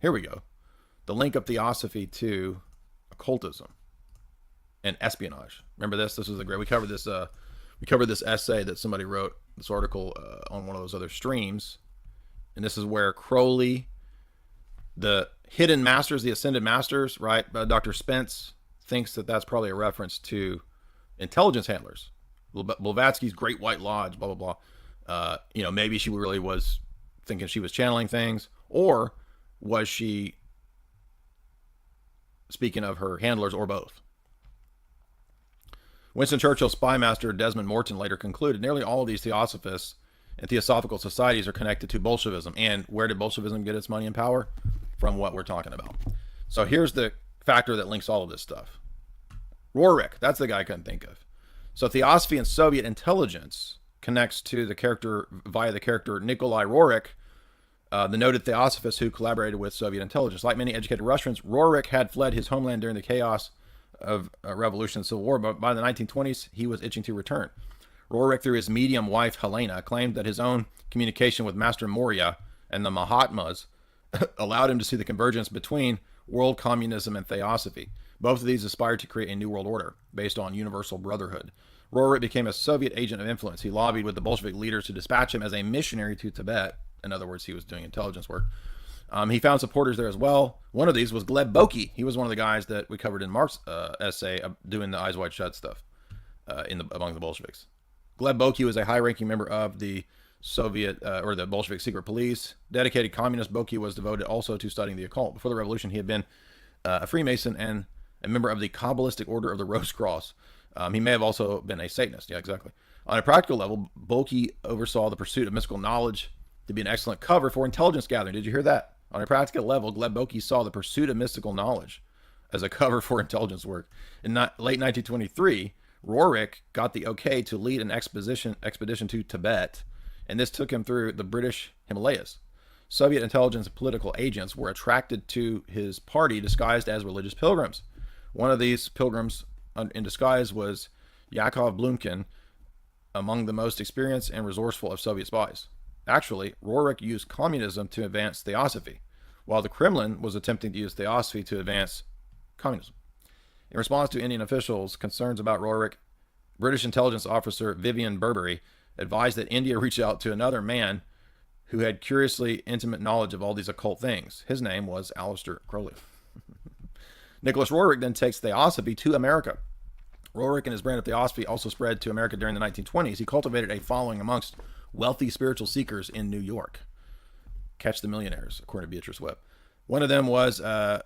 Here we go. The link of Theosophy to occultism and espionage. Remember this? This was a great. We covered this. We covered this essay that somebody wrote. This article on one of those other streams, and this is where Crowley, the hidden masters, the ascended masters, right? Dr. Spence thinks that that's probably a reference to intelligence handlers. Blavatsky's Great White Lodge, blah blah blah. Maybe she really was thinking she was channeling things, or was she speaking of her handlers, or both? Winston Churchill's spy master Desmond Morton later concluded nearly all of these theosophists and theosophical societies are connected to Bolshevism. And where did Bolshevism get its money and power? From what we're talking about. So here's the factor that links all of this stuff. Roerich, that's the guy I couldn't think of. So Theosophy and Soviet intelligence connects to the character via the character Nikolai Roerich, the noted theosophist who collaborated with Soviet intelligence. Like many educated Russians, Roerich had fled his homeland during the chaos of revolution and civil war, but by the 1920s, he was itching to return. Roerich, through his medium wife Helena, claimed that his own communication with Master Moria and the Mahatmas allowed him to see the convergence between world communism and theosophy. Both of these aspired to create a new world order based on universal brotherhood. Roerich became a Soviet agent of influence. He lobbied with the Bolshevik leaders to dispatch him as a missionary to Tibet. In other words, he was doing intelligence work. He found supporters there as well. One of these was Gleb Boki. He was one of the guys that we covered in Mark's essay doing the Eyes Wide Shut stuff among the Bolsheviks. Gleb Boki was a high-ranking member of the Soviet or the Bolshevik secret police. Dedicated communist, Boki was devoted also to studying the occult. Before the revolution, he had been a Freemason and a member of the Kabbalistic Order of the Rose Cross. He may have also been a Satanist. Yeah, exactly. On a practical level, Boki oversaw the pursuit of mystical knowledge to be an excellent cover for intelligence gathering. Did you hear that? On a practical level, Gleb Boki saw the pursuit of mystical knowledge as a cover for intelligence work. In late 1923, Roerich got the okay to lead an expedition to Tibet, and this took him through the British Himalayas. Soviet intelligence and political agents were attracted to his party disguised as religious pilgrims. One of these pilgrims in disguise was Yakov Blumkin, among the most experienced and resourceful of Soviet spies. Actually, Roerich used communism to advance theosophy, while the Kremlin was attempting to use theosophy to advance communism. In response to Indian officials' concerns about Roerich, British intelligence officer Vivian Burberry advised that India reach out to another man who had curiously intimate knowledge of all these occult things. His name was Aleister Crowley. Nicholas Roerich then takes theosophy to America. Roerich and his brand of theosophy also spread to America during the 1920s. He cultivated a following amongst wealthy spiritual seekers in New York. Catch the millionaires, according to Beatrice Webb. One of them was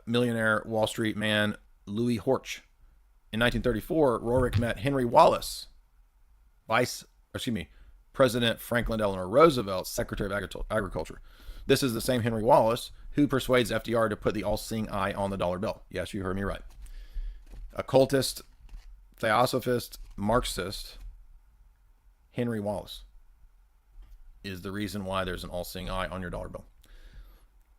millionaire Wall Street man Louis Horch. In 1934, Roerich met Henry Wallace, President Franklin Delano Roosevelt's Secretary of Agriculture. This is the same Henry Wallace who persuades FDR to put the all-seeing eye on the dollar bill. Yes, you heard me right. Occultist, theosophist, Marxist, Henry Wallace is the reason why there's an all-seeing eye on your dollar bill.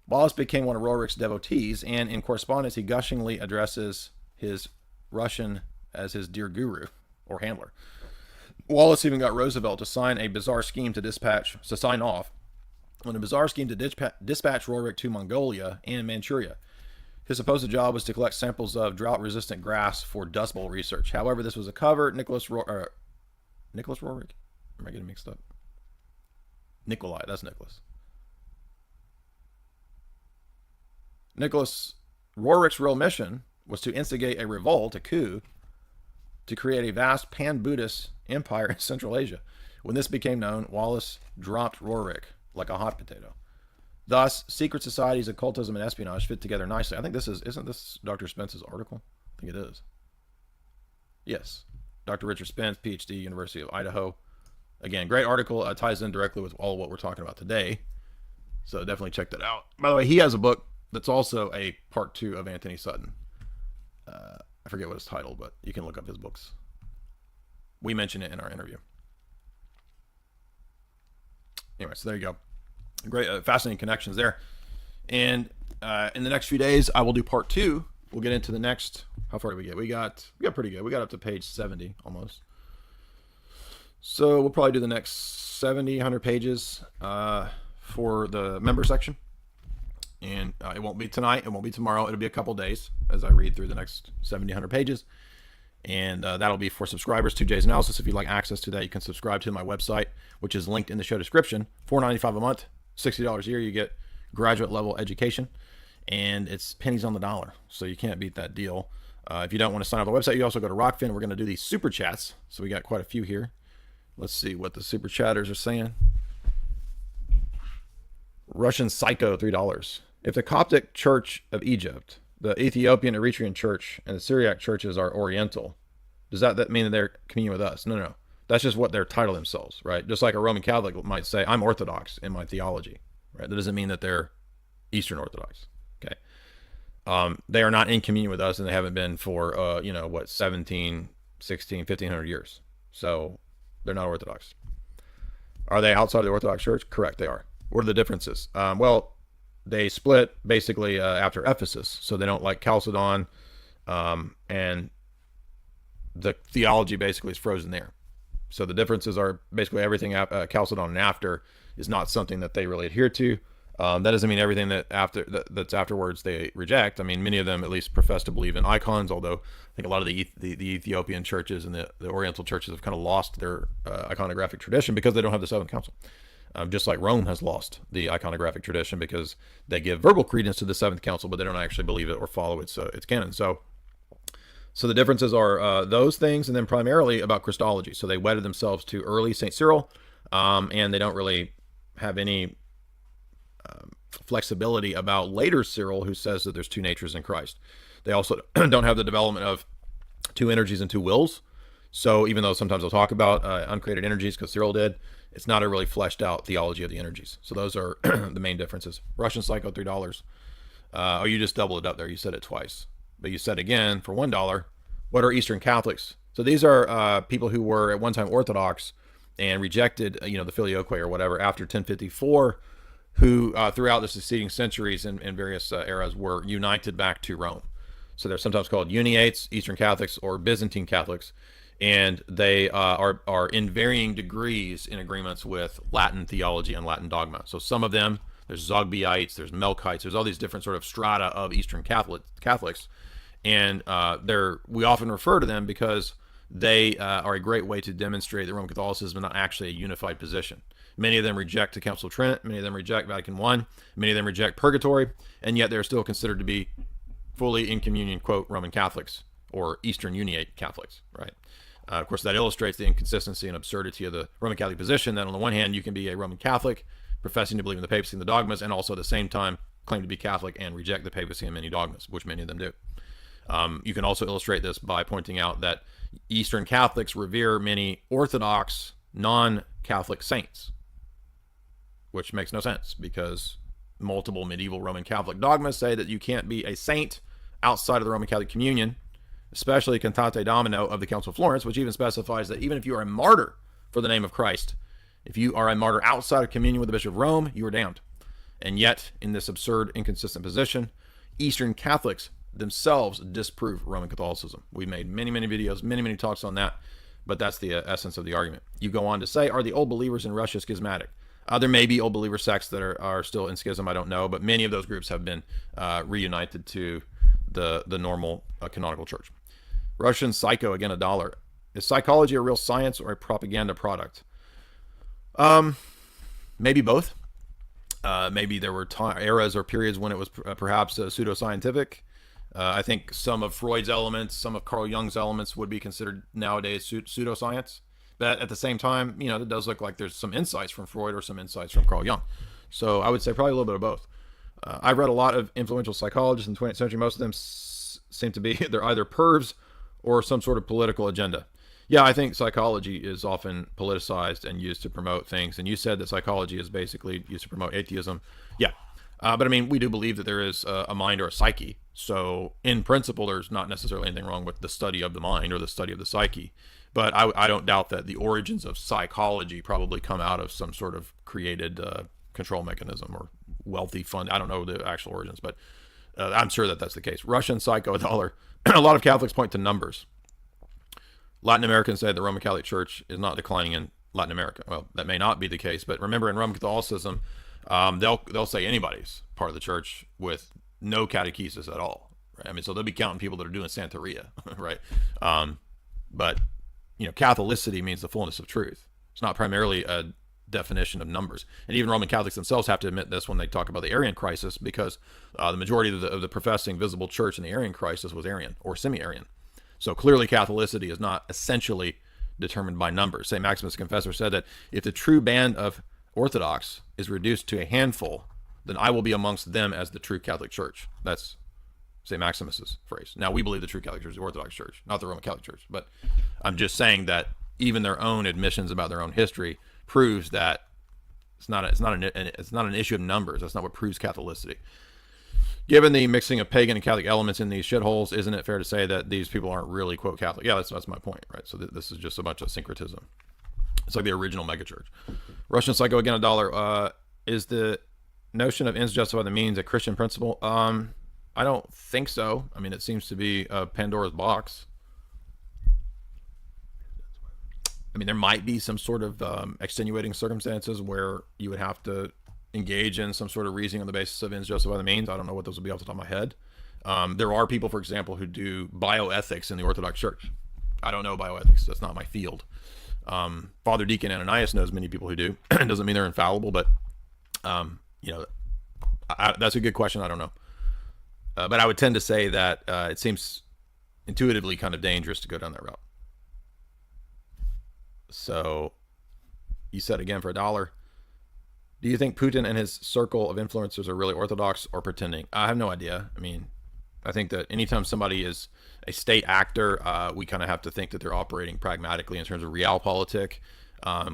Wallace became one of Roerich's devotees, and in correspondence, he gushingly addresses his Russian as his dear guru or handler. Wallace even got Roosevelt to sign a bizarre scheme to sign off on a bizarre scheme to dispatch Roerich to Mongolia and Manchuria. His supposed job was to collect samples of drought-resistant grass for Dust Bowl research. However, this was a cover. Nicholas Roerich? Am I getting mixed up? Nikolai, that's Nicholas. Nicholas Roerich's real mission was to instigate a revolt, a coup, to create a vast pan-Buddhist empire in Central Asia. When this became known, Wallace dropped Roerich like a hot potato. Thus, secret societies, occultism, and espionage fit together nicely. I think isn't this Dr. Spence's article? I think it is. Yes. Dr. Richard Spence, PhD, University of Idaho. Again, great article. Ties in directly with all what we're talking about today. So definitely check that out. By the way, he has a book that's also a part 2 of Anthony Sutton. I forget what it's titled, but you can look up his books. We mentioned it in our interview. Anyway, so there you go. Great, fascinating connections there. And in the next few days, I will do part 2. We'll get into the next. How far did we get? We got pretty good. We got up to page 70 almost. So we'll probably do the next 70, 100 pages for the member section. And it won't be tonight. It won't be tomorrow. It'll be a couple days as I read through the next 1,700 pages. And that'll be for subscribers to Jay's Analysis. If you'd like access to that, you can subscribe to my website, which is linked in the show description. $4.95 a month, $60 a year. You get graduate level education, and it's pennies on the dollar. So you can't beat that deal. If you don't want to sign up on the website, you also go to Rockfin. We're going to do these super chats. So we got quite a few here. Let's see what the super chatters are saying. Russian Psycho, $3. If the Coptic Church of Egypt, the Ethiopian Eritrean Church, and the Syriac churches are Oriental, does that mean that they're communion with us? No. That's just what they're title themselves, right? Just like a Roman Catholic might say, I'm Orthodox in my theology, right? That doesn't mean that they're Eastern Orthodox, okay? They are not in communion with us, and they haven't been for, 17, 16, 1,500 years. So they're not Orthodox. Are they outside of the Orthodox Church? Correct, they are. What are the differences? Well, they split basically after Ephesus, so they don't like Chalcedon, and the theology basically is frozen there. So the differences are basically everything Chalcedon and after is not something that they really adhere to. That doesn't mean everything that's afterwards they reject. I mean, many of them at least profess to believe in icons, although I think a lot of the Ethiopian churches and the Oriental churches have kind of lost their iconographic tradition because they don't have the Seventh Council. Just like Rome has lost the iconographic tradition because they give verbal credence to the Seventh Council, but they don't actually believe it or follow its canon. So the differences are those things, and then primarily about Christology. So they wedded themselves to early St. Cyril, and they don't really have any flexibility about later Cyril, who says that there's two natures in Christ. They also don't have the development of two energies and two wills. So even though sometimes they'll talk about uncreated energies, because Cyril did, it's not a really fleshed out theology of the energies. So those are the main differences. Russian Psycho, $3. You just doubled it up there. You said it twice. But you said again, for $1, what are Eastern Catholics? So these are people who were at one time Orthodox and rejected, the Filioque or whatever after 1054, who throughout the succeeding centuries and various eras were united back to Rome. So they're sometimes called Uniates, Eastern Catholics, or Byzantine Catholics. And they are in varying degrees in agreements with Latin theology and Latin dogma. So some of them, there's Zogbeites, there's Melkites, there's all these different sort of strata of Eastern Catholics. And we often refer to them because they are a great way to demonstrate that Roman Catholicism is not actually a unified position. Many of them reject the Council of Trent, many of them reject Vatican I, many of them reject purgatory, and yet they're still considered to be fully in communion, quote, Roman Catholics or Eastern Uniate Catholics, right? Of course, that illustrates the inconsistency and absurdity of the Roman Catholic position, that on the one hand, you can be a Roman Catholic, professing to believe in the papacy and the dogmas, and also at the same time claim to be Catholic and reject the papacy and many dogmas, which many of them do. You can also illustrate this by pointing out that Eastern Catholics revere many Orthodox non-Catholic saints, which makes no sense because multiple medieval Roman Catholic dogmas say that you can't be a saint outside of the Roman Catholic communion, especially Cantate Domino of the Council of Florence, which even specifies that even if you are a martyr for the name of Christ, if you are a martyr outside of communion with the Bishop of Rome, you are damned. And yet, in this absurd, inconsistent position, Eastern Catholics themselves disprove Roman Catholicism. We made many, many videos, many talks on that, but that's the essence of the argument. You go on to say, are the old believers in Russia schismatic? There may be old believer sects that are still in schism, I don't know, but many of those groups have been reunited to the normal canonical church. Russian Psycho, again, $1. Is psychology a real science or a propaganda product? Maybe both. Maybe there were eras or periods when it was perhaps pseudoscientific. I think some of Freud's elements, some of Carl Jung's elements would be considered nowadays pseudoscience. But at the same time, it does look like there's some insights from Freud or some insights from Carl Jung. So I would say probably a little bit of both. I've read a lot of influential psychologists in the 20th century. Most of them seem to be, they're either pervs or some sort of political agenda. Yeah, I think psychology is often politicized and used to promote things. And you said that psychology is basically used to promote atheism. Yeah. But I mean, we do believe that there is a mind or a psyche. So in principle, there's not necessarily anything wrong with the study of the mind or the study of the psyche. But I don't doubt that the origins of psychology probably come out of some sort of created control mechanism or wealthy fund. I don't know the actual origins, but I'm sure that that's the case. Russian Psycho, $1. A lot of Catholics point to numbers. Latin Americans say the Roman Catholic Church is not declining in Latin America. Well, that may not be the case, but remember in Roman Catholicism, they'll say anybody's. part of the church with no catechesis at all. Right? I mean, so they'll be counting people that are doing Santeria, right? But Catholicity means the fullness of truth. It's not primarily a definition of numbers. And even Roman Catholics themselves have to admit this when they talk about the Arian crisis, because the majority of the professing visible church in the Arian crisis was Arian or semi-Arian. So clearly Catholicity is not essentially determined by numbers. St. Maximus the Confessor said that if the true band of Orthodox is reduced to a handful, then I will be amongst them as the true Catholic Church. That's St. Maximus's phrase. Now, we believe the true Catholic Church is the Orthodox Church, not the Roman Catholic Church. But I'm just saying that even their own admissions about their own history proves that it's not an issue of numbers. That's not what proves Catholicity. Given the mixing of pagan and Catholic elements in these shitholes, isn't it fair to say that these people aren't really, quote, Catholic? Yeah, that's my point, right? So this is just a bunch of syncretism. It's like the original megachurch. Russian Psycho, again, $1. Is the notion of ends justify the means a Christian principle? I don't think so. I mean, it seems to be Pandora's box. I mean, there might be some sort of extenuating circumstances where you would have to engage in some sort of reasoning on the basis of ends justify the means. I don't know what those would be off the top of my head. There are people, for example, who do bioethics in the Orthodox Church. I don't know bioethics. That's not my field. Father Deacon Ananias knows many people who do. It doesn't mean they're infallible, but that's a good question. I don't know. But I would tend to say that it seems intuitively kind of dangerous to go down that route. So you said again for $1. Do you think Putin and his circle of influencers are really Orthodox or pretending? I have no idea. I mean, I think that anytime somebody is a state actor, we kind of have to think that they're operating pragmatically in terms of realpolitik.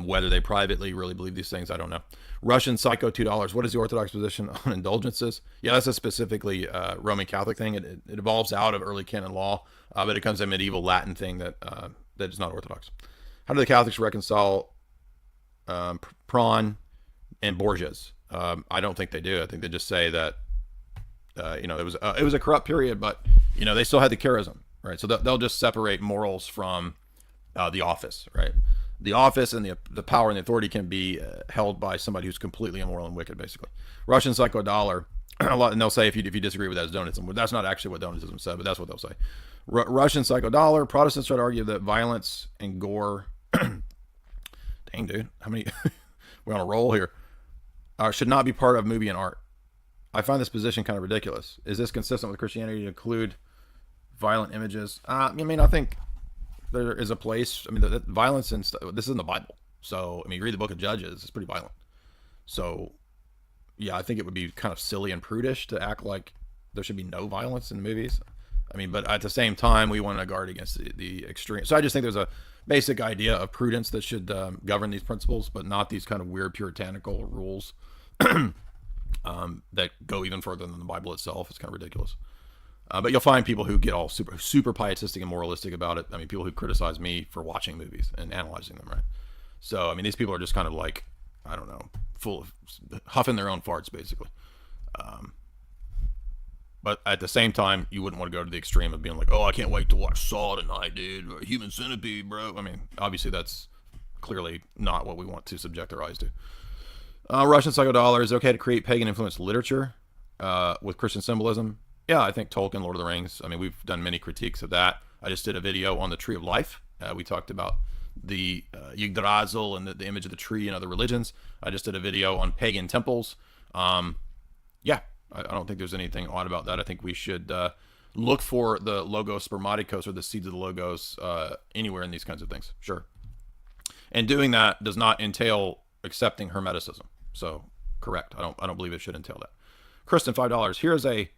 Whether they privately really believe these things, I don't know. Russian Psycho, $2. What is the Orthodox position on indulgences? Yeah, that's a specifically Roman Catholic thing. It evolves out of early canon law, but it becomes a medieval Latin thing that is not Orthodox. How do the Catholics reconcile Prawn and Borgias? I don't think they do. I think they just say that it was a corrupt period, but they still had the charism, right? So they'll just separate morals from the office, right? The office and the power and the authority can be held by somebody who's completely immoral and wicked, basically. Russian Psycho, $1. And they'll say if you disagree with that, it's Donatism. That's not actually what Donatism said, but that's what they'll say. Russian Psycho, $1. Protestants try to argue that violence and gore, dang dude, how many? We're on a roll here. Should not be part of movie and art. I find this position kind of ridiculous. Is this consistent with Christianity to include violent images? I mean, I think there is a place. I mean, the violence and stuff. This is in the Bible, so I mean, you read the Book of Judges; it's pretty violent. So, yeah, I think it would be kind of silly and prudish to act like there should be no violence in movies. I mean, but at the same time, we want to guard against the extreme. So I just think there's a basic idea of prudence that should govern these principles, but not these kind of weird puritanical rules that go even further than the Bible itself. It's kind of ridiculous. But you'll find people who get all super pietistic and moralistic about it. I mean, people who criticize me for watching movies and analyzing them, right? So, I mean, these people are just kind of like, I don't know, full of huffing their own farts, basically. But at the same time, you wouldn't want to go to the extreme of being like, oh, I can't wait to watch Saw tonight, dude. Or Human Centipede, bro. I mean, obviously that's clearly not what we want to subject our eyes to. Russian Psycho, $1. Is it okay to create pagan-influenced literature with Christian symbolism? Yeah, I think Tolkien, Lord of the Rings. I mean, we've done many critiques of that. I just did a video on the Tree of Life. We talked about the Yggdrasil and the image of the tree in other religions. I just did a video on pagan temples. Yeah, I don't think there's anything odd about that. I think we should look for the Logos Spermaticos or the seeds of the Logos anywhere in these kinds of things. Sure. And doing that does not entail accepting Hermeticism. So, correct. I don't believe it should entail that. Kristen, $5. Here's a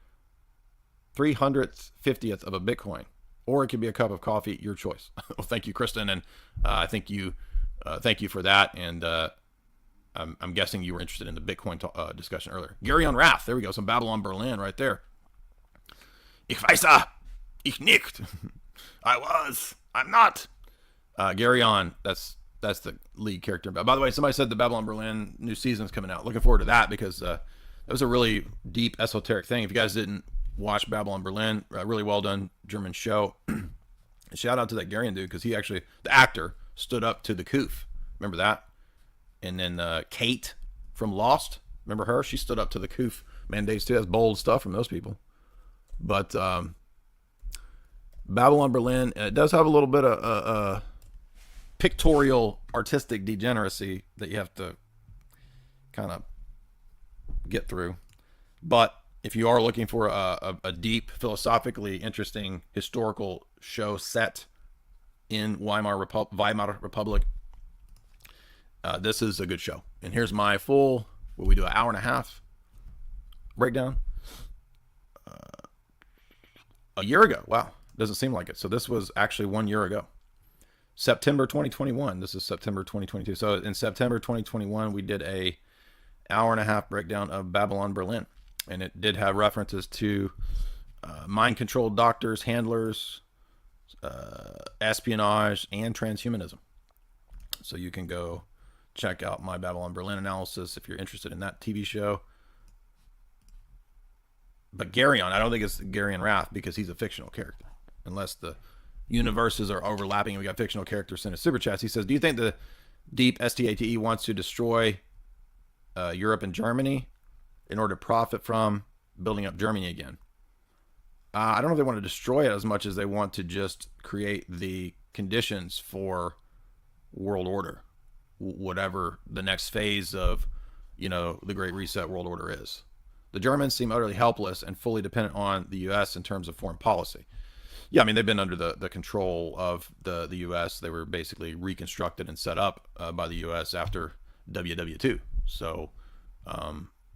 350th of a Bitcoin, or it could be a cup of coffee, your choice. Well, thank you, Kristen, and thank you for that. And I'm guessing you were interested in the Bitcoin discussion earlier. Gary on Wrath, there we go, some Babylon Berlin right there. Ich weiß, ich nicht. I was, I'm not. Gary on, that's the lead character. By the way, somebody said the Babylon Berlin new season is coming out. Looking forward to that because that was a really deep esoteric thing. If you guys didn't watch Babylon Berlin, really well done German show. Shout out to that Garian dude because he actually, the actor, stood up to the Koof. Remember that? And then Kate from Lost, remember her? She stood up to the Koof mandates too. That's bold stuff from those people. But Babylon Berlin, it does have a little bit of pictorial artistic degeneracy that you have to kind of get through. But if you are looking for a deep, philosophically interesting historical show set in Weimar Republic, this is a good show. And here's my full, what we do, an hour and a half breakdown. A year ago. Wow. Doesn't seem like it. So this was actually 1 year ago. September 2021. This is September 2022. So in September 2021, we did a hour and a half breakdown of Babylon Berlin. And it did have references to mind-controlled doctors, handlers, espionage, and transhumanism. So you can go check out my Babylon Berlin analysis if you're interested in that TV show. But Garyon, I don't think it's Garyon Rath because he's a fictional character. Unless the universes are overlapping and we got fictional characters sent as super chats. He says, do you think the deep STATE wants to destroy Europe and Germany in order to profit from building up Germany again? I don't know if they want to destroy it as much as they want to just create the conditions for world order, whatever the next phase of, the Great Reset world order is. The Germans seem utterly helpless and fully dependent on the U.S. in terms of foreign policy. Yeah, I mean, they've been under the control of the U.S. They were basically reconstructed and set up by the U.S. after WW2. So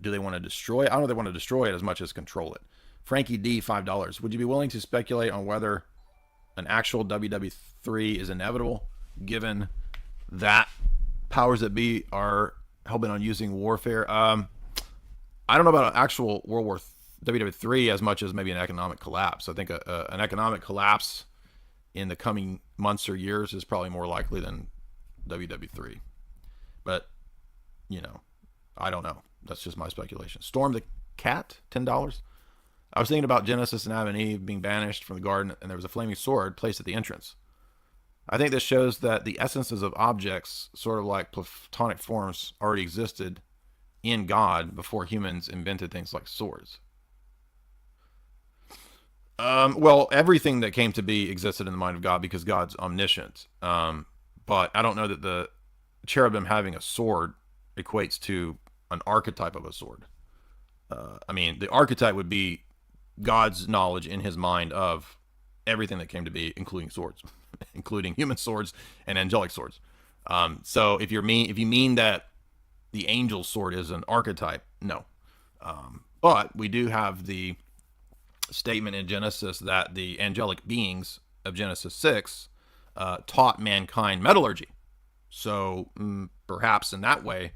do they want to destroy it? I don't know if they want to destroy it as much as control it. Frankie D, $5. Would you be willing to speculate on whether an actual WW3 is inevitable, given that powers that be are hell-bent on using warfare? I don't know about an actual World War WW3 as much as maybe an economic collapse. I think an economic collapse in the coming months or years is probably more likely than WW3. But, I don't know. That's just my speculation. Storm the Cat, $10. I was thinking about Genesis and Adam and Eve being banished from the garden, and there was a flaming sword placed at the entrance. I think this shows that the essences of objects, sort of like Platonic forms, already existed in God before humans invented things like swords. Well, everything that came to be existed in the mind of God because God's omniscient. But I don't know that the cherubim having a sword equates to an archetype of a sword. I mean, the archetype would be God's knowledge in his mind of everything that came to be, including swords, including human swords and angelic swords. So if you mean that the angel's sword is an archetype, no. But we do have the statement in Genesis that the angelic beings of Genesis 6 taught mankind metallurgy. So perhaps in that way,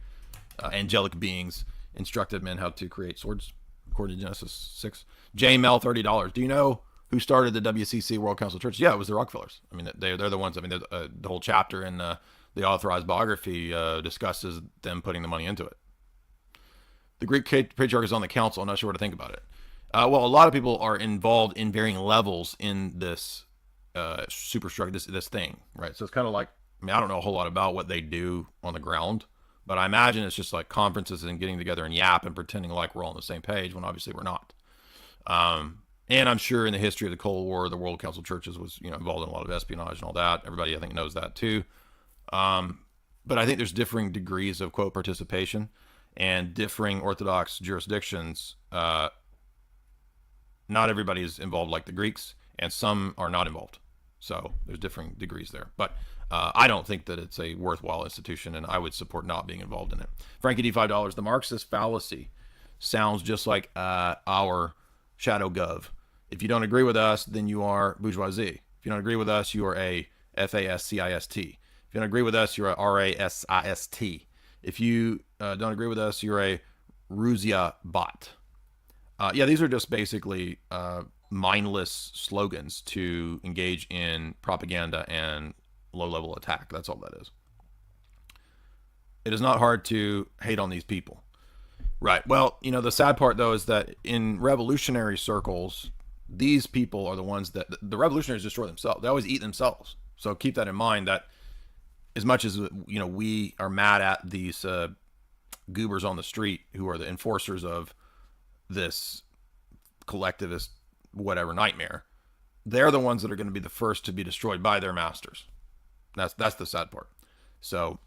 angelic beings instructed men how to create swords, according to Genesis 6. J Mel, $30. Do you know who started the WCC, World Council of Churches? Yeah, it was the Rockefellers. I mean, they're the ones. I mean, the whole chapter in the authorized biography discusses them putting the money into it. The Greek patriarch is on the council. I'm not sure what to think about it. Well, a lot of people are involved in varying levels in this superstructure, this thing, right? So it's kind of like, I don't know a whole lot about what they do on the ground, but I imagine it's just like conferences and getting together and yap and pretending like we're all on the same page when obviously we're not. And I'm sure in the history of the Cold War, the World Council of Churches was involved in a lot of espionage and all that. Everybody, I think, knows that too. But I think there's differing degrees of, quote, participation, and differing Orthodox jurisdictions. Not everybody is involved like the Greeks, and some are not involved. So there's differing degrees there. But I don't think that it's a worthwhile institution, and I would support not being involved in it. Frankie D, $5. The Marxist fallacy sounds just like our shadow gov. If you don't agree with us, then you are bourgeoisie. If you don't agree with us, you are a FASCIST. If you don't agree with us, you're a RASIST. If you don't agree with us, you're a Rusia bot. Yeah, these are just basically mindless slogans to engage in propaganda and low-level attack. That's all that is. It is not hard to hate on these people. Right. Well, the sad part, though, is that in revolutionary circles, these people are the ones that the revolutionaries destroy themselves. They always eat themselves. So keep that in mind, that as much as we are mad at these goobers on the street who are the enforcers of this collectivist whatever nightmare, they're the ones that are going to be the first to be destroyed by their masters. That's the sad part. So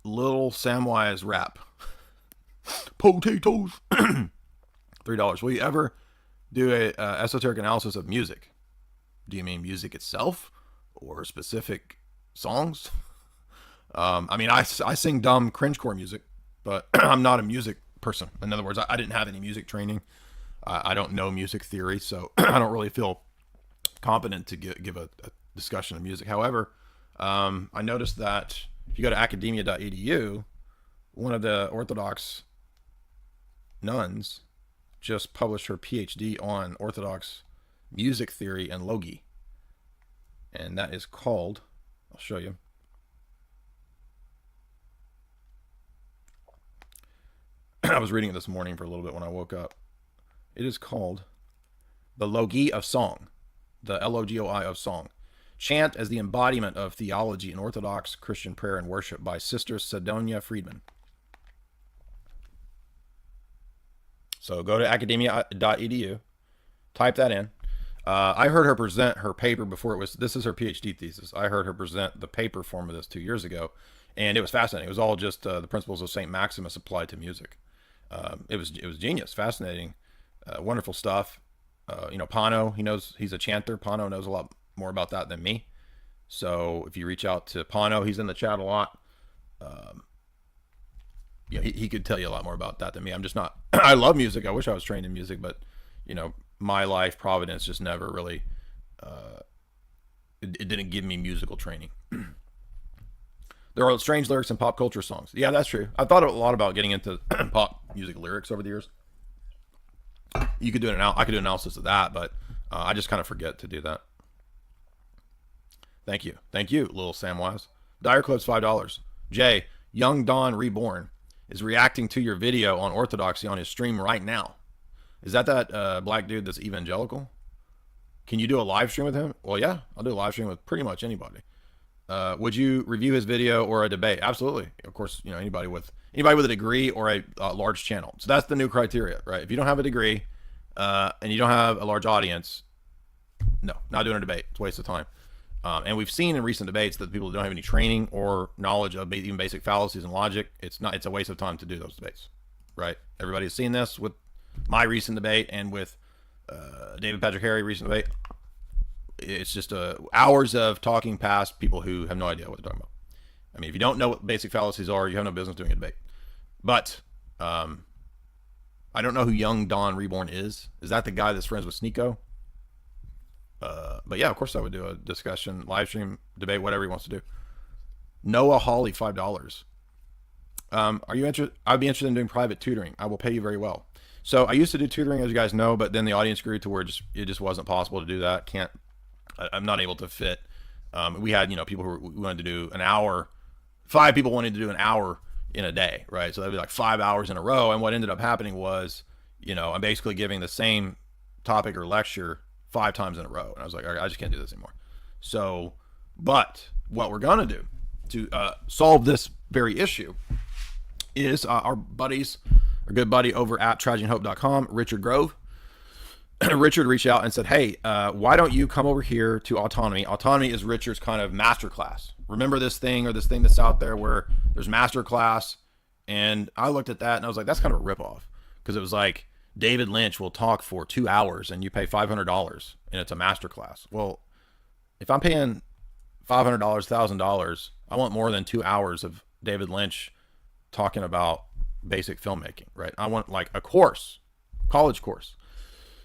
little Samwise rap. Potatoes. $3. Will you ever do a esoteric analysis of music? Do you mean music itself or specific songs? I mean, I sing dumb cringecore music, but I'm not a music person. In other words, I didn't have any music training. I don't know music theory, so I don't really feel competent to give a discussion of music. However, I noticed that if you go to academia.edu, one of the Orthodox nuns just published her PhD on Orthodox music theory and logi. And that is called, I'll show you. I was reading it this morning for a little bit when I woke up. It is called The Logi of Song, the Logoi of Song. Chant as the embodiment of theology in Orthodox Christian prayer and worship by Sister Sidonia Friedman. So go to academia.edu, type that in. I heard her present her paper before it was, this is her PhD thesis. I heard her present the paper form of this 2 years ago, and it was fascinating. It was all just the principles of St. Maximus applied to music. It was genius, fascinating, wonderful stuff. Pano, he's a chanter. Pano knows a lot more about that than me. So if you reach out to Pano, he's in the chat a lot. He could tell you a lot more about that than me. I'm just not, I love music. I wish I was trained in music, but my life, Providence, just never really, it didn't give me musical training. There are strange lyrics in pop culture songs. Yeah, that's true. I've thought a lot about getting into pop music lyrics over the years. You could do I could do an analysis of that, but I just kind of forget to do that. Thank you, little Samwise. Dyer Clips, $5. Jay, Young Dawn Reborn is reacting to your video on orthodoxy on his stream right now. Is that black dude that's evangelical? Can you do a live stream with him? Well, yeah, I'll do a live stream with pretty much anybody. Would you review his video or a debate? Absolutely. Of course, anybody with a degree or a large channel. So that's the new criteria, right? If you don't have a degree and you don't have a large audience, no, not doing a debate. It's a waste of time. And we've seen in recent debates that people who don't have any training or knowledge of even basic fallacies and logic, it's a waste of time to do those debates, right? Everybody's seen this with my recent debate and with David Patrick Harry recent debate. It's just hours of talking past people who have no idea what they're talking about. I mean, if you don't know what basic fallacies are, you have no business doing a debate. But I don't know who Young Dawn Reborn is. Is that the guy that's friends with Sneeko? But yeah, of course I would do a discussion, live stream, debate, whatever he wants to do. Noah Hawley, $5. Are you interested? I'd be interested in doing private tutoring. I will pay you very well. So I used to do tutoring, as you guys know, but then the audience grew to where it just wasn't possible to do that. I'm not able to fit. We had, people who wanted to do an hour. 5 people wanted to do an hour in a day, right? So that'd be like 5 hours in a row. And what ended up happening was, I'm basically giving the same topic or lecture 5 times in a row. And I was like, all right, I just can't do this anymore. So, but what we're going to do to solve this very issue is our good buddy over at trageandhope.com, Richard Grove. Richard reached out and said, hey, why don't you come over here to Autonomy? Autonomy is Richard's kind of masterclass. Remember this thing that's out there where there's masterclass? And I looked at that and I was like, that's kind of a ripoff. Because it was like, David Lynch will talk for 2 hours and you pay $500 and it's a masterclass. Well, if I'm paying $500, $1,000, I want more than 2 hours of David Lynch talking about basic filmmaking, right? I want like a course, college course.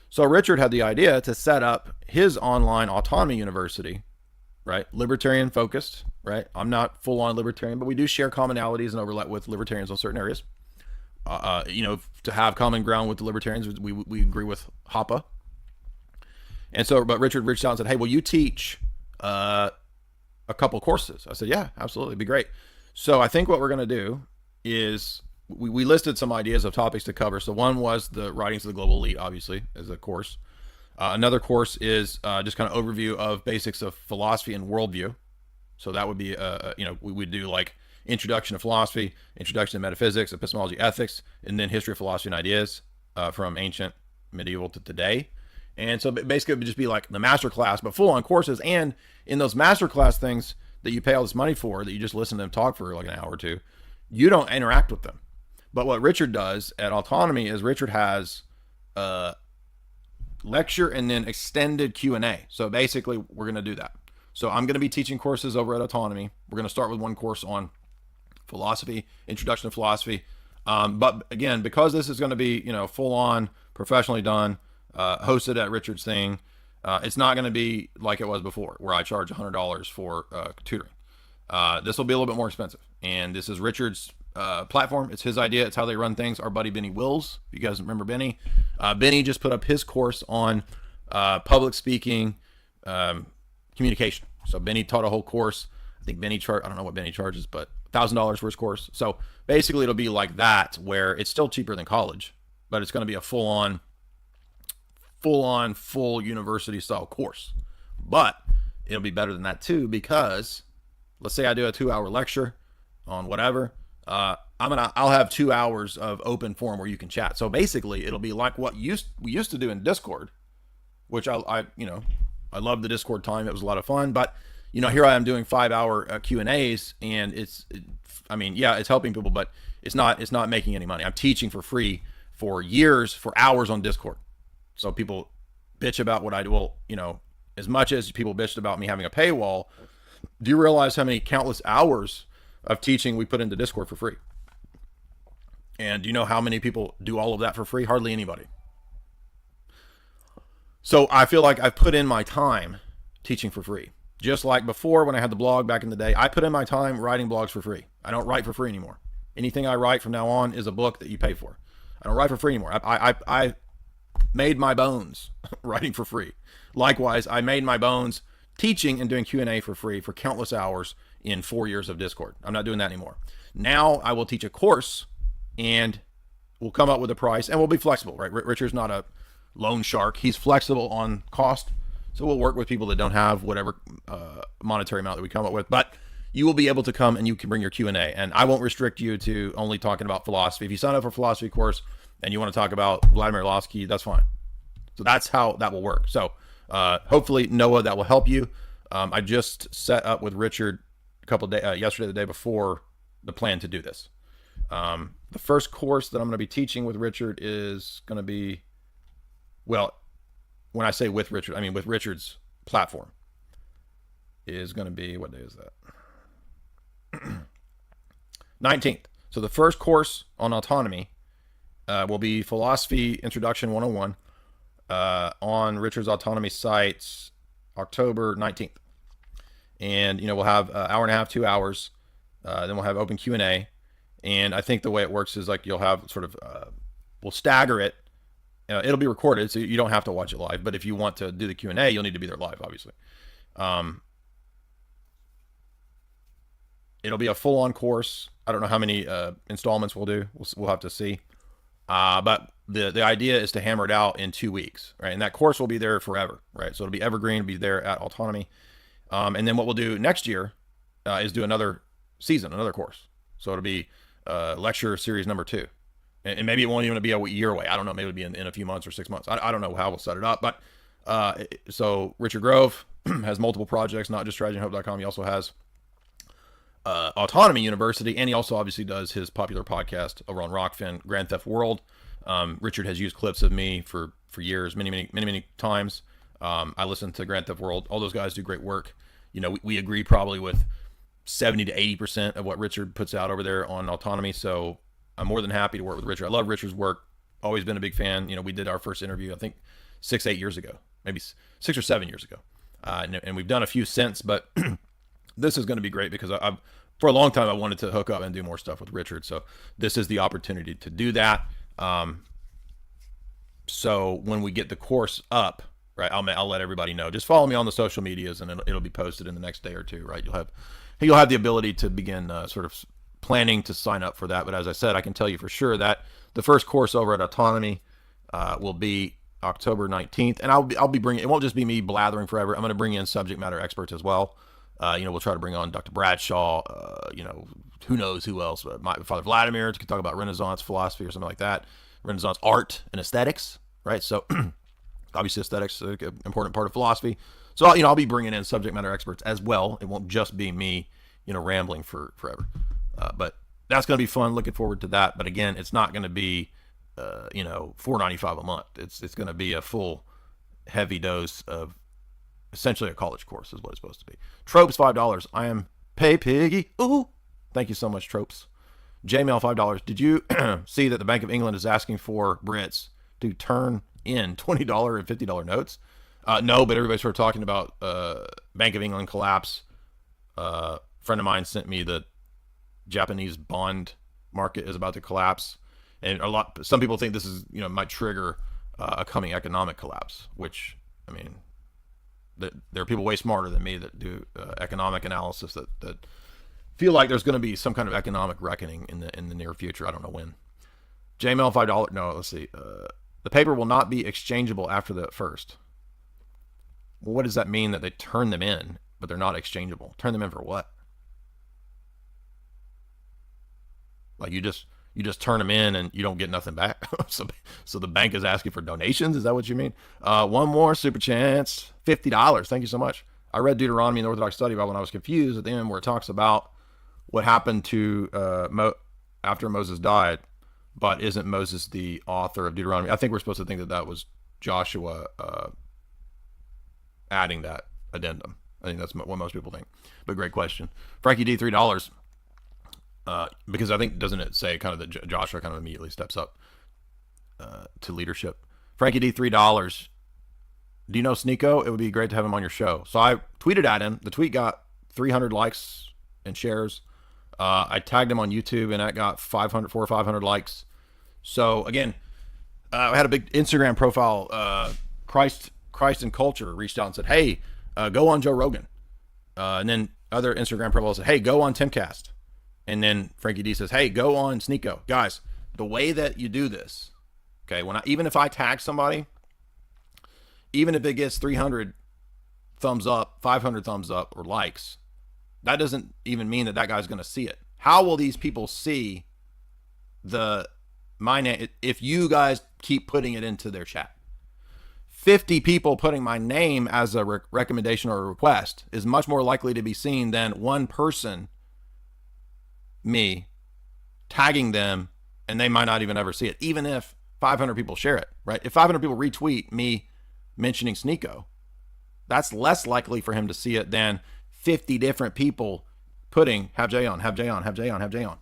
So Richard had the idea to set up his online autonomy university, right? Libertarian focused, right? I'm not full on libertarian, but we do share commonalities and overlap with libertarians on certain areas. To have common ground with the libertarians, we agree with Hoppe. And so, but Richard reached out and said, hey, will you teach a couple courses? I said, yeah, absolutely. It'd be great. So I think what we're going to do is we listed some ideas of topics to cover. So one was the writings of the global elite, obviously, as a course. Another course is just kind of overview of basics of philosophy and worldview. So that would be, we would do like Introduction to Philosophy, Introduction to Metaphysics, Epistemology, Ethics, and then History of Philosophy and Ideas from ancient, medieval to today. And so basically it would just be like the master class, but full on courses. And in those master class things that you pay all this money for, that you just listen to them talk for like an hour or two, you don't interact with them. But what Richard does at Autonomy is Richard has lecture and then extended Q&A. So basically we're going to do that. So I'm going to be teaching courses over at Autonomy. We're going to start with one course on philosophy, Introduction to Philosophy. But again, because this is going to be, full on, professionally done, hosted at Richard's thing, it's not going to be like it was before, where I charge $100 for tutoring. This will be a little bit more expensive. And this is Richard's platform. It's his idea. It's how they run things. Our buddy Benny Wills, if you guys remember Benny. Benny just put up his course on public speaking, communication. So Benny taught a whole course. I think I don't know what Benny charges, but $1,000 for his course. So basically it'll be like that, where it's still cheaper than college, but it's going to be a full university style course. But it'll be better than that too, because let's say I do a 2-hour lecture on whatever, I'll have 2 hours of open forum where you can chat. So basically it'll be like what we used to do in Discord, which I love the Discord time. It was a lot of fun, but here I am doing 5-hour Q&As, and it's helping people, but it's not making any money. I'm teaching for free for years, for hours on Discord. So people bitch about what I do. Well, as much as people bitched about me having a paywall, do you realize how many countless hours of teaching we put into Discord for free? And do you know how many people do all of that for free? Hardly anybody. So I feel like I've put in my time teaching for free. Just like before, when I had the blog back in the day, I put in my time writing blogs for free. I don't write for free anymore. Anything I write from now on is a book that you pay for. I don't write for free anymore. I made my bones writing for free. Likewise, I made my bones teaching and doing Q&A for free for countless hours in 4 years of Discord. I'm not doing that anymore. Now I will teach a course, and we'll come up with a price, and we'll be flexible, right? Richard's not a loan shark. He's flexible on cost. So we'll work with people that don't have whatever monetary amount that we come up with. But you will be able to come and you can bring your Q&A. And I won't restrict you to only talking about philosophy. If you sign up for a philosophy course and you want to talk about Vladimir Losky, that's fine. So that's how that will work. So hopefully, Noah, that will help you. I just set up with Richard a couple of days, yesterday, the day before, the plan to do this. The first course that I'm going to be teaching with Richard is going to be, well, when I say with Richard, I mean with Richard's platform, is going to be, what day is that? 19th. So the first course on autonomy will be Philosophy Introduction 101 on Richard's Autonomy sites, October 19th. And, we'll have an hour and a half, 2 hours. Then we'll have open Q&A. And I think the way it works is like you'll have sort of, we'll stagger it. It'll be recorded, so you don't have to watch it live. But if you want to do the Q&A, you'll need to be there live, obviously. It'll be a full-on course. I don't know how many installments we'll do. We'll have to see. But the idea is to hammer it out in 2 weeks, right? And that course will be there forever, right? So it'll be evergreen. It'll be there at Autonomy. And then what we'll do next year is do another season, another course. So it'll be lecture series number 2. And maybe it won't even be a year away. I don't know. Maybe it'll be in a few months or 6 months. I don't know how we'll set it up. But so Richard Grove has multiple projects, not just strategyandhope.com. He also has Autonomy University, and he also obviously does his popular podcast over on Rockfin, Grand Theft World. Richard has used clips of me for years, many times. I listen to Grand Theft World. All those guys do great work. We agree probably with 70 to 80% of what Richard puts out over there on Autonomy. So I'm more than happy to work with Richard. I love Richard's work. Always been a big fan. We did our first interview, I think 8 years ago, maybe 6 or 7 years ago. And we've done a few since, but this is going to be great because I've for a long time I wanted to hook up and do more stuff with Richard. So this is the opportunity to do that. So when we get the course up, right, I'll let everybody know. Just follow me on the social medias, and it'll be posted in the next day or two, right? You'll have the ability to begin sort of planning to sign up for that. But as I said, I can tell you for sure that the first course over at Autonomy will be October 19th, and I'll be bringing. It won't just be me blathering forever. I'm going to bring in subject matter experts as well. We'll try to bring on Dr. Bradshaw, who knows who else, but my Father Vladimir could talk about Renaissance philosophy or something like that, Renaissance art and aesthetics, right? So obviously aesthetics is an important part of philosophy. So, I'll be bringing in subject matter experts as well. It won't just be me, rambling for forever. But that's going to be fun. Looking forward to that. But again, it's not going to be, $4.95 a month. It's going to be a full heavy dose of essentially a college course is what it's supposed to be. Tropes, $5. I am pay piggy. Ooh. Thank you so much, Tropes. Jmail, $5. Did you see that the Bank of England is asking for Brits to turn in $20 and $50 notes? No, but everybody started talking about Bank of England collapse. A friend of mine sent me the Japanese bond market is about to collapse, and some people think this is might trigger a coming economic collapse. Which there are people way smarter than me that do economic analysis that feel like there's going to be some kind of economic reckoning in the near future. I don't know when. JML, $5. No, let's see. The paper will not be exchangeable after the first. Well, what does that mean that they turn them in, but they're not exchangeable? Turn them in for what? Like you just turn them in and you don't get nothing back. so the bank is asking for donations. Is that what you mean? One more super chance, $50. Thank you so much. I read Deuteronomy in the Orthodox Study Bible when I was confused at the end where it talks about what happened to after Moses died, but isn't Moses the author of Deuteronomy? I think we're supposed to think that was Joshua adding that addendum. I think that's what most people think. But great question. Frankie D, $3. Because I think, doesn't it say kind of that Joshua kind of immediately steps up to leadership? Frankie D, $3. Do you know Sneeko? It would be great to have him on your show. So I tweeted at him. The tweet got 300 likes and shares. I tagged him on YouTube and that got 400 or 500 likes. So again, I had a big Instagram profile. Christ and Culture reached out and said, hey, go on Joe Rogan. And then other Instagram profiles said, hey, go on Timcast. And then Frankie D says, hey, go on Sneeko. Guys, the way that you do this, okay, even if I tag somebody, even if it gets 300 thumbs up, 500 thumbs up or likes, that doesn't even mean that guy's going to see it. How will these people see my name if you guys keep putting it into their chat? 50 people putting my name as a recommendation or a request is much more likely to be seen than one person, me, tagging them, and they might not even ever see it, even if 500 people share it, right? If 500 people retweet me mentioning Sneeko, that's less likely for him to see it than 50 different people putting have Jay on, have Jay on, have Jay on, have Jay on,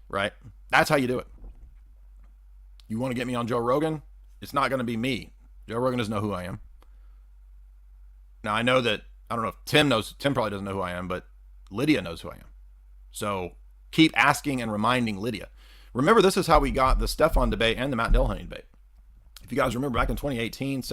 right? That's how you do it. You want to get me on Joe Rogan? It's not going to be me. Joe Rogan doesn't know who I am. Now, I know that, I don't know if Tim probably doesn't know who I am, but Lydia knows who I am. So keep asking and reminding Lydia. Remember, this is how we got the Stefan debate and the Matt Dillahunty debate. If you guys remember back in 2018,